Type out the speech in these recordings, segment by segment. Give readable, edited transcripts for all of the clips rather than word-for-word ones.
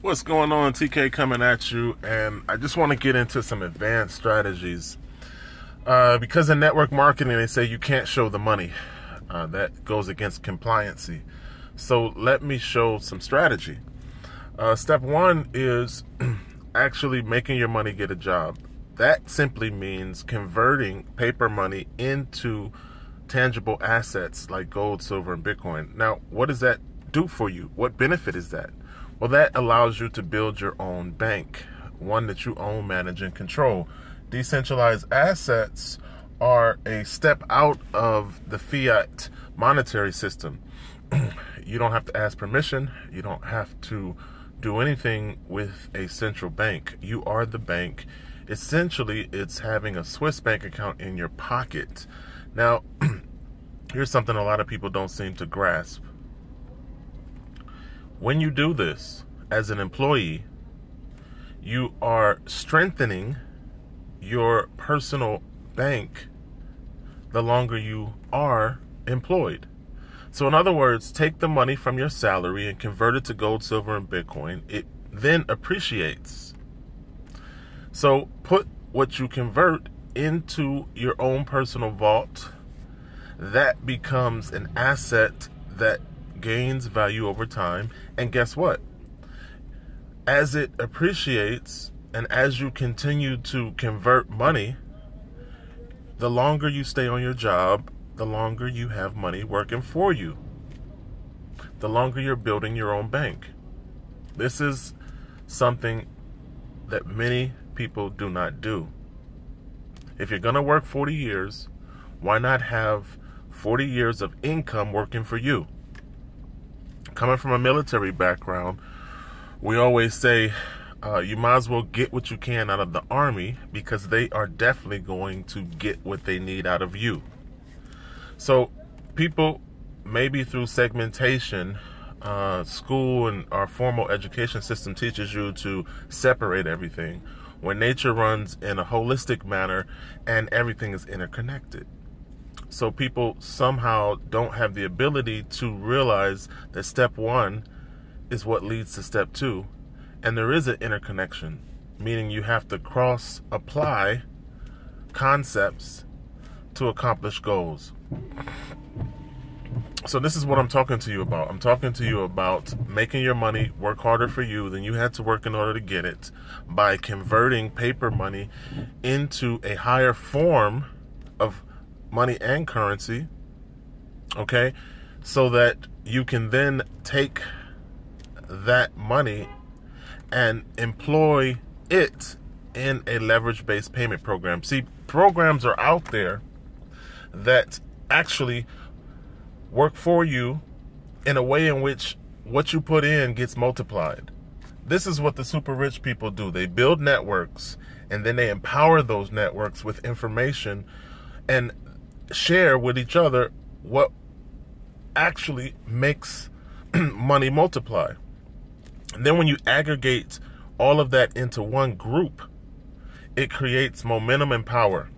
What's going on? TK coming at you, and I just want to get into some advanced strategies. Because in network marketing, they say you can't show the money. That goes against compliancy. So let me show some strategy. Step one is actually making your money get a job. That simply means converting paper money into tangible assets like gold, silver, and Bitcoin. Now, what does that do for you? What benefit is that? Well, that allows you to build your own bank, one that you own, manage, and control. Decentralized assets are a step out of the fiat monetary system. You don't have to ask permission. You don't have to do anything with a central bank. You are the bank. Essentially, it's having a Swiss bank account in your pocket. Now, here's something a lot of people don't seem to grasp. When you do this as an employee, you are strengthening your personal bank the longer you are employed. So in other words, take the money from your salary and convert it to gold, silver, and Bitcoin. It then appreciates. So put what you convert into your own personal vault. That becomes an asset that gains value over time. And guess what? As it appreciates and as you continue to convert money, the longer you stay on your job, the longer you have money working for you, the longer you're building your own bank. This is something that many people do not do. If you're going to work 40 years, why not have 40 years of income working for you? Coming from a military background, we always say you might as well get what you can out of the Army, because they are definitely going to get what they need out of you. So people, maybe through segmentation, school and our formal education system teaches you to separate everything, when nature runs in a holistic manner and everything is interconnected. So people somehow don't have the ability to realize that step one is what leads to step two. And there is an interconnection, meaning you have to cross-apply concepts to accomplish goals. So this is what I'm talking to you about. I'm talking to you about making your money work harder for you than you had to work in order to get it, by converting paper money into a higher form of money and currency, okay, so that you can then take that money and employ it in a leverage-based payment program. See, programs are out there that actually work for you in a way in which what you put in gets multiplied. This is what the super rich people do. They build networks, and then they empower those networks with information and share with each other what actually makes money multiply. And then when you aggregate all of that into one group, it creates momentum and power.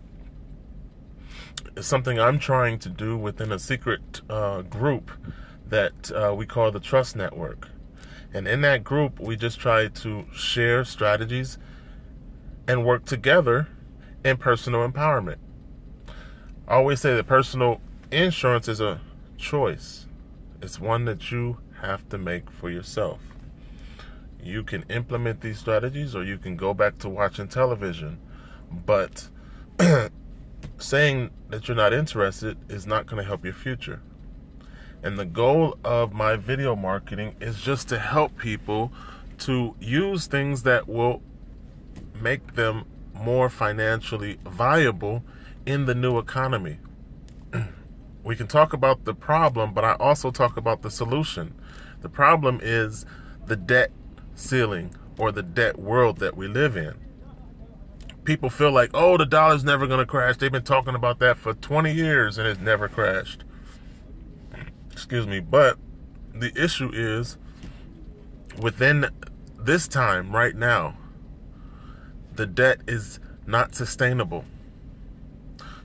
It's something I'm trying to do within a secret group that we call the Trust Network. And in that group, we just try to share strategies and work together in personal empowerment. I always say that personal insurance is a choice. It's one that you have to make for yourself. You can implement these strategies, or you can go back to watching television. But saying that you're not interested is not going to help your future. And the goal of my video marketing is just to help people to use things that will make them more financially viable in the new economy. We can talk about the problem, but I also talk about the solution. The problem is the debt ceiling, or the debt world that we live in. People feel like, oh, the dollar's never going to crash. They've been talking about that for 20 years and it's never crashed. Excuse me. But the issue is, within this time right now, the debt is not sustainable.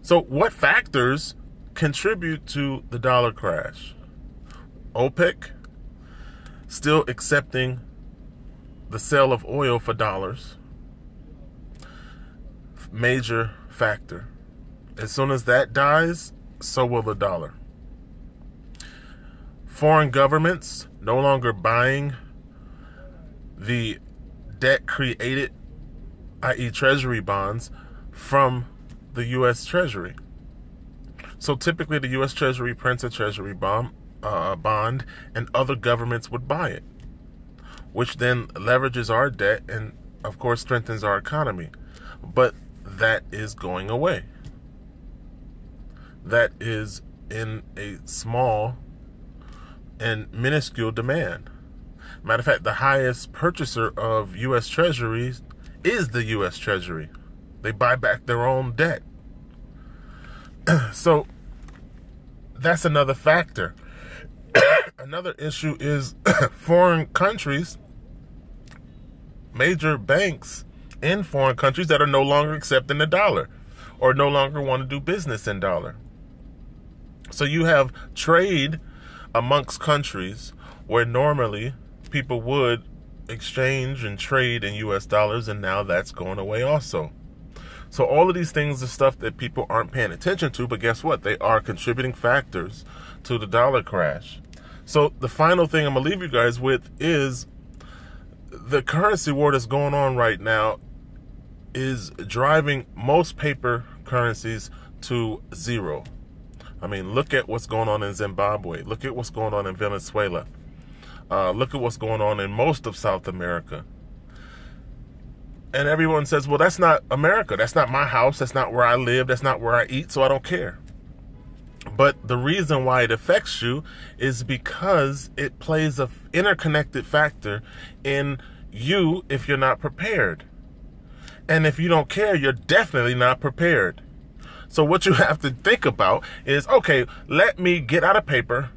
So what factors contribute to the dollar crash? OPEC still accepting the sale of oil for dollars. Major factor. As soon as that dies, so will the dollar. Foreign governments no longer buying the debt created, i.e. treasury bonds, from the U.S. Treasury. So typically the U.S. Treasury prints a treasury bond, and other governments would buy it, which then leverages our debt and, of course, strengthens our economy. But that is going away. That is in a small and minuscule demand. Matter of fact, the highest purchaser of U.S. Treasuries is the U.S. Treasury. They buy back their own debt. So that's another factor. Another issue is foreign countries, major banks in foreign countries that are no longer accepting the dollar or no longer want to do business in dollar. So you have trade amongst countries where normally people would exchange and trade in US dollars, and now that's going away also. So all of these things are stuff that people aren't paying attention to, but guess what? They are contributing factors to the dollar crash. So the final thing I'm going to leave you guys with is the currency war that's going on right now is driving most paper currencies to zero. I mean, look at what's going on in Zimbabwe. Look at what's going on in Venezuela. Look at what's going on in most of South America. And everyone says, well, that's not America. That's not my house. That's not where I live. That's not where I eat, so I don't care. But the reason why it affects you is because it plays an interconnected factor in you if you're not prepared. And if you don't care, you're definitely not prepared. So what you have to think about is, okay, let me get out of paper.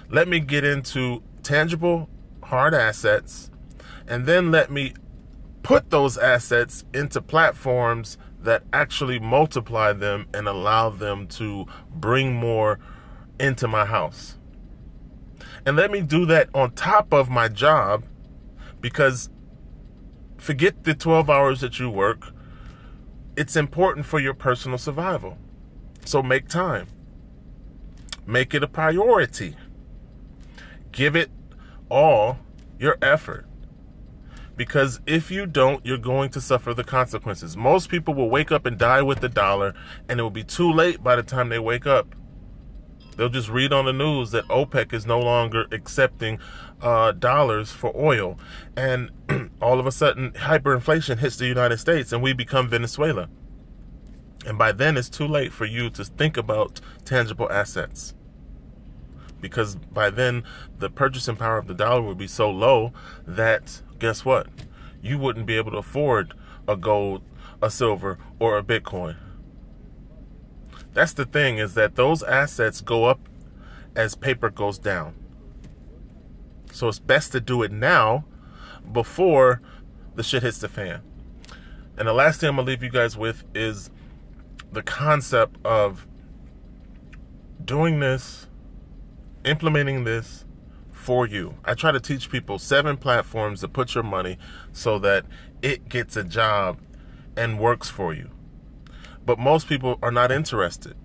Let me get into tangible, hard assets. And then let me put those assets into platforms that actually multiply them and allow them to bring more into my house. And let me do that on top of my job, because forget the 12 hours that you work. It's important for your personal survival. So make time. Make it a priority. Give it all your effort. Because if you don't, you're going to suffer the consequences. Most people will wake up and die with the dollar, and it will be too late by the time they wake up. They'll just read on the news that OPEC is no longer accepting dollars for oil. And all of a sudden, hyperinflation hits the United States, and we become Venezuela. And by then, it's too late for you to think about tangible assets. Because by then, the purchasing power of the dollar would be so low that, guess what? You wouldn't be able to afford a gold, a silver, or a Bitcoin. That's the thing, is that those assets go up as paper goes down. So it's best to do it now before the shit hits the fan. And the last thing I'm going to leave you guys with is the concept of doing this, implementing this for you. I try to teach people 7 platforms to put your money so that it gets a job and works for you. But most people are not interested.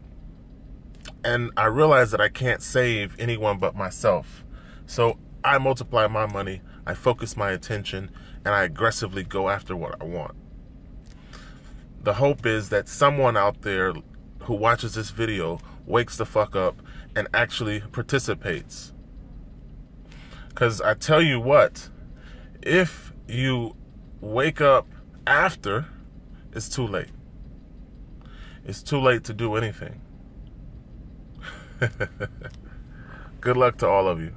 And I realize that I can't save anyone but myself. So I multiply my money, I focus my attention, and I aggressively go after what I want. The hope is that someone out there who watches this video wakes the fuck up and actually participates. Because I tell you what, if you wake up after, it's too late. It's too late to do anything. Good luck to all of you.